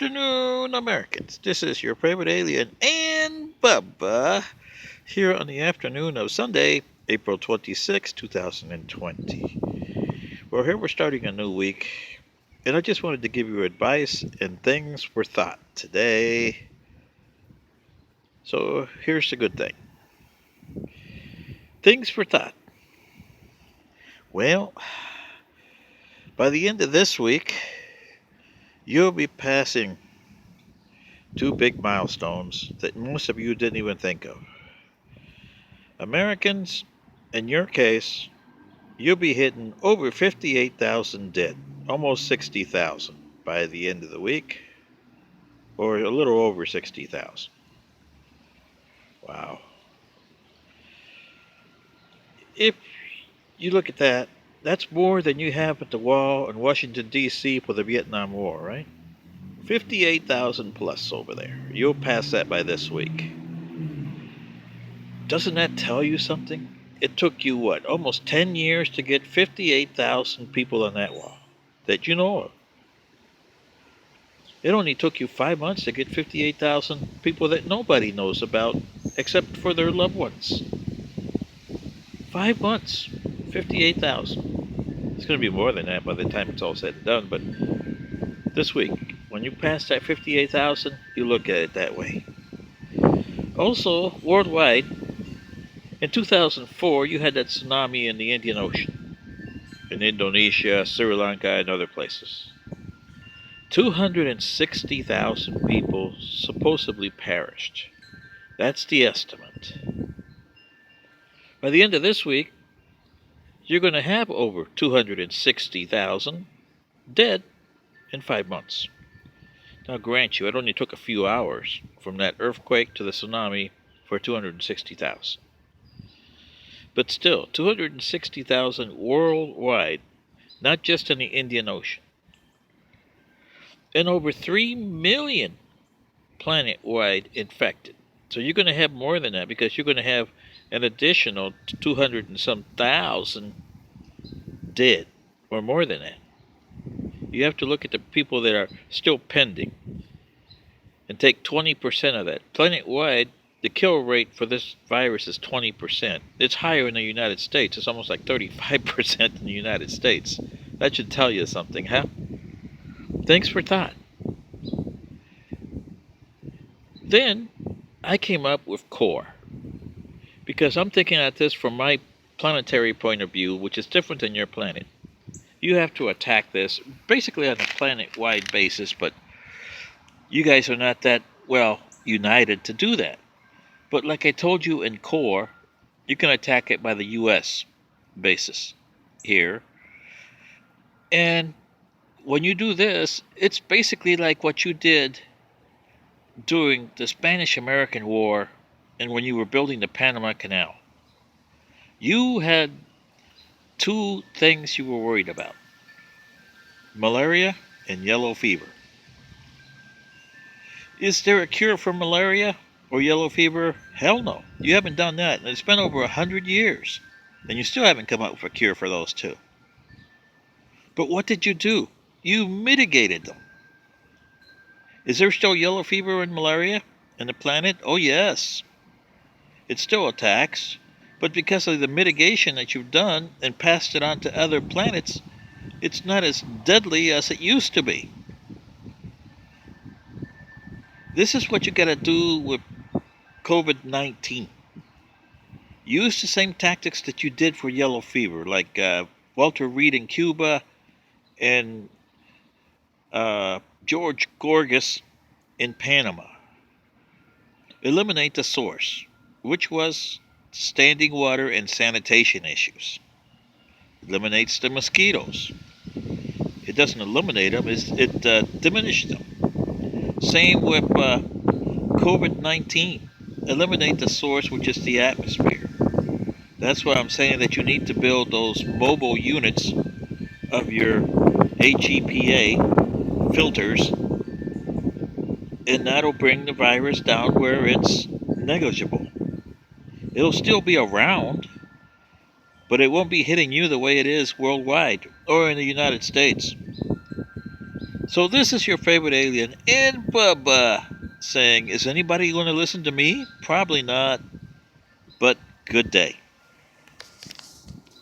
afternoon, Americans. This is your favorite alien and Bubba here on the afternoon of Sunday, April 26, 2020. Well, here we're starting a new week, and I just wanted to give you advice and things for thought today. So here's the good thing. Things for thought. Well, by the end of this week, you'll be passing two big milestones that most of you didn't even think of. Americans, in your case, you'll be hitting over 58,000 dead, almost 60,000 by the end of the week, or a little over 60,000. Wow. If you look at that, that's more than you have at the wall in Washington, D.C. for the Vietnam War, right? 58,000 plus over there. You'll pass that by this week. Doesn't that tell you something? It took you, what, almost 10 years to get 58,000 people on that wall that you know of. It only took you 5 months to get 58,000 people that nobody knows about except for their loved ones. 5 months, 58,000. It's going to be more than that by the time it's all said and done, but this week, when you pass that 58,000, you look at it that way. Also, worldwide, in 2004, you had that tsunami in the Indian Ocean, in Indonesia, Sri Lanka, and other places. 260,000 people supposedly perished. That's the estimate. By the end of this week, you're going to have over 260,000 dead in 5 months. Now, grant you, it only took a few hours from that earthquake to the tsunami for 260,000. But still, 260,000 worldwide, not just in the Indian Ocean. And over 3 million planet-wide infected. So you're going to have more than that because you're going to have an additional 200 and some thousand dead, or more than that. You have to look at the people that are still pending and take 20% of that. Planet-wide, the kill rate for this virus is 20%. It's higher in the United States. It's almost like 35% in the United States. That should tell you something, huh? Thanks for thought. Then I came up with core, because I'm thinking at this from my planetary point of view, which is different than your planet. You have to attack this basically on a planet-wide basis, but you guys are not that well united to do that. But like I told you in core, you can attack it by the U.S. basis here. And when you do this, it's basically like what you did during the Spanish-American War and when you were building the Panama Canal. You had two things you were worried about: malaria and yellow fever. Is there a cure for malaria or yellow fever? Hell no. You haven't done that. And it's been over 100 years, and you still haven't come up with a cure for those two. But what did you do? You mitigated them. Is there still yellow fever and malaria in the planet? Oh, yes. It still attacks, but because of the mitigation that you've done and passed it on to other planets, it's not as deadly as it used to be. This is what you got to do with COVID-19. Use the same tactics that you did for yellow fever, like Walter Reed in Cuba and George Gorgas in Panama. Eliminate the source, which was standing water and sanitation issues. Eliminates the mosquitoes. It doesn't eliminate them, it diminishes them. Same with COVID-19. Eliminate the source, which is the atmosphere. That's why I'm saying that you need to build those mobile units of your HEPA filters, and that'll bring the virus down where it's negligible. It'll still be around, but it won't be hitting you the way it is worldwide or in the United States. So this is your favorite alien in Bubba saying, is anybody going to listen to me? Probably not, but good day.